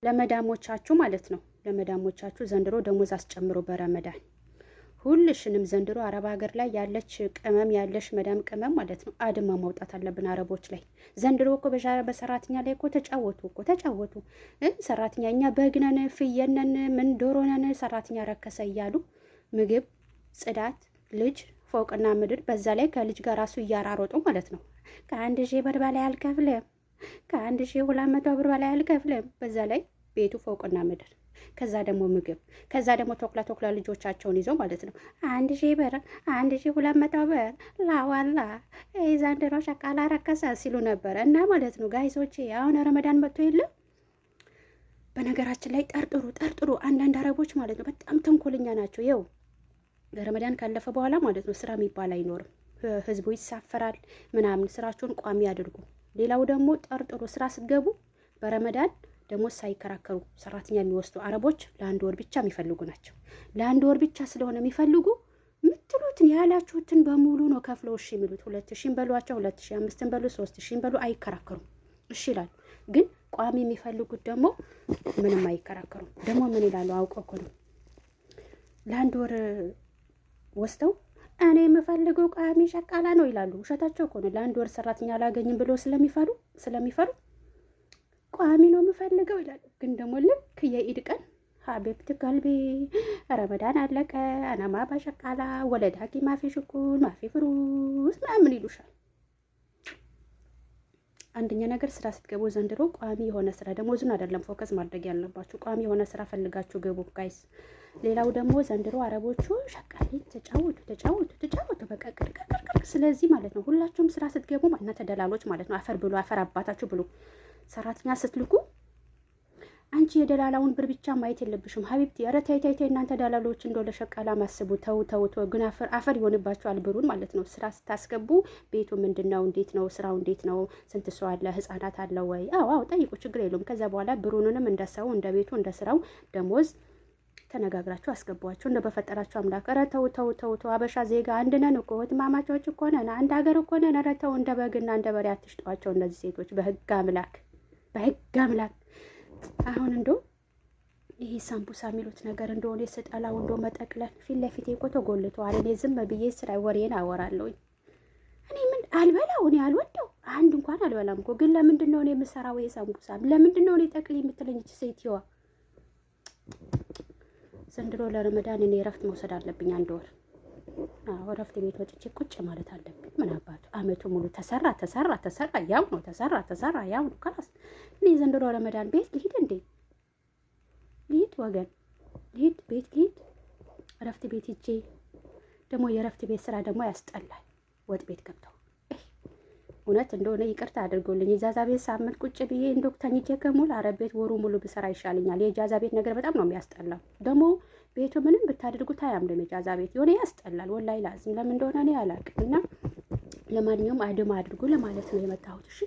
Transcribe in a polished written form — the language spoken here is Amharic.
ለመዳሞቻችሁ ማለት ነው። ለመዳሞቻችሁ ዘንድሮ ደሞዝ አስጨምሮ በረመዳን ሁልሽንም ዘንድሮ አረብ ሀገር ላይ ያለች ቅመም ያለሽ መዳም ቅመም ማለት ነው አድማ ማውጣት አለብን አረቦች ላይ። ዘንድሮ እኮ በሰራተኛ ላይ እኮ ተጫወቱ። ሰራተኛ እኛ በግነን ፍየነን ምን ዶሮነን ሰራተኛ ረከሰ እያሉ ምግብ፣ ጽዳት፣ ልጅ፣ ፎቅና ምድር በዛ ላይ ከልጅ ጋር ራሱ እያራሮጡ ማለት ነው። ከ1000 ብር በላይ አልከፍልም፣ ከ1200 ብር በላይ አልከፍልም። በዛ ላይ ቤቱ ፎቅና ምድር፣ ከዛ ደግሞ ምግብ፣ ከዛ ደግሞ ተኩላ ልጆቻቸውን ይዘው ማለት ነው 1000 ብር 1200 ብር ላዋላ ዘንድሮ ሸቃላ ረከሰ ሲሉ ነበረ። እና ማለት ነው ጋይሶቼ አሁን ረመዳን መጥቶ የለም። በነገራችን ላይ ጠርጥሩ አንዳንድ አረቦች ማለት ነው በጣም ተንኮለኛ ናቸው። ይኸው ረመዳን ካለፈ በኋላ ማለት ነው ስራ የሚባል አይኖርም። ህዝቡ ይሳፈራል ምናምን። ስራቸውን ቋሚ አድርጉ። ሌላው ደግሞ ጠርጥሩ ስራ ስትገቡ በረመዳን ደግሞ ሳይከራከሩ ሰራተኛ የሚወስዱ አረቦች ለአንድ ወር ብቻ የሚፈልጉ ናቸው። ለአንድ ወር ብቻ ስለሆነ የሚፈልጉ ምትሉትን ያላችሁትን በሙሉ ነው ከፍለው እሺ የሚሉት። 2000 በሏቸው፣ 2005 በሉ፣ 3000 በሉ፣ አይከራከሩም። እሺ ይላሉ። ግን ቋሚ የሚፈልጉት ደግሞ ምንም አይከራከሩም። ደግሞ ምን ይላሉ አውቀው እኮ ነው ለአንድ ወር ወስተው እኔ የምፈልገው ቋሚ ሸቃላ ነው ይላሉ። ውሸታቸው እኮ ነው። ለአንድ ወር ሰራተኛ አላገኝም ብሎ ስለሚፈሩ ቋሚ ነው የምፈልገው ይላሉ። ግን ደግሞ ልክ የኢድ ቀን ሀቢብት ቀልቢ ረመዳን አለቀ አናማ ባሸቃላ ወለድ ሀቂ ማፊ ሽኩል ማፊ ፍሩስ ምናምን ይሉሻል። አንደኛ ነገር ስራ ስትገቡ ዘንድሮ ቋሚ የሆነ ስራ ደሞዙን አይደለም ፎከስ ማድረግ ያለባችሁ፣ ቋሚ የሆነ ስራ ፈልጋችሁ ገቡ ጋይስ። ሌላው ደግሞ ዘንድሮ አረቦቹ ሸቃሌ ተጫወቱ በቃ ቅርቅር። ስለዚህ ማለት ነው ሁላችሁም ስራ ስትገቡ እናንተ ደላሎች ማለት ነው አፈር ብሉ፣ አፈር አባታችሁ ብሉ። ሰራተኛ ስትልኩ አንቺ የደላላውን ብር ብቻ ማየት የለብሽም ሀቢብቲ። ኧረ ተይ እናንተ ደላሎች እንደው ለሸቃላ ማስቡ። ተው ግን አፈር ይሆንባችኋል ብሩን ማለት ነው። ስራ ስታስገቡ ቤቱ ምንድነው፣ እንዴት ነው ስራው፣ እንዴት ነው፣ ስንት ሰው አለ፣ ህፃናት አለ ወይ? አዎ ጠይቁ፣ ችግር የለውም። ከዛ በኋላ ብሩንንም እንደ ሰው እንደ ቤቱ እንደ ስራው ደሞዝ ተነጋግራችሁ አስገቧቸው። እንደ በፈጠራችሁ አምላክ። ኧረ ተው አበሻ ዜጋ አንድ ነን እኮ እህትማማቾች እኮ ነን፣ አንድ ሀገር እኮ ነን። ኧረ ተው እንደ በግና እንደ በሬ አትሽጧቸው እነዚህ ሴቶች በህግ አምላክ። አሁን እንደው ይሄ ሳምቡሳ የሚሉት ነገር እንደሆነ የስጠላው እንደው መጠቅለል ፊት ለፊቴ እኮ ተጎልተዋል። እኔ ዝም ብዬ ስራ ወሬን አወራለሁኝ። እኔ ምን አልበላው፣ እኔ አልወደው አንድ እንኳን አልበላም እኮ። ግን ለምንድን ነው እኔ የምሰራው የሳምቡሳ? ለምንድን ነው እኔ ጠቅሊ የምትለኝ ሴትዋ? ዘንድሮ ለረመዳን እኔ እረፍት መውሰድ አለብኝ አንድ ወር። እረፍት ቤት ወጥቼ ቁጭ ማለት አለብኝ። ምን አባቱ አመቱ ሙሉ ተሰራ ያው ነው ተሰራ ያው ነው ካላስ። እኔ ዘንድሮ ረመዳን ቤት ልሂድ እንዴ? ልሂድ ወገን ልሂድ ቤት ልሂድ። እረፍት ቤት ሂጄ ደግሞ የእረፍት ቤት ስራ ደግሞ ያስጠላል። ወጥ ቤት ገብተው እውነት እንደሆነ ይቅርታ አድርጎልኝ የጃዛ ቤት ሳምንት ቁጭ ብዬ እንደው ተኝቼ ከሙሉ አረብ ቤት ወሩ ሙሉ ብሰራ ይሻለኛል። የጃዛ ቤት ነገር በጣም ነው የሚያስጠላው። ደግሞ ቤቱ ምንም ብታደርጉት አያምርም። የጃዛ ቤት የሆነ ያስጠላል። ወላሂ ላዝም ለምን እንደሆነ እኔ አላውቅም። እና ለማንኛውም አድማ አድርጉ ለማለት ነው የመጣሁት። እሺ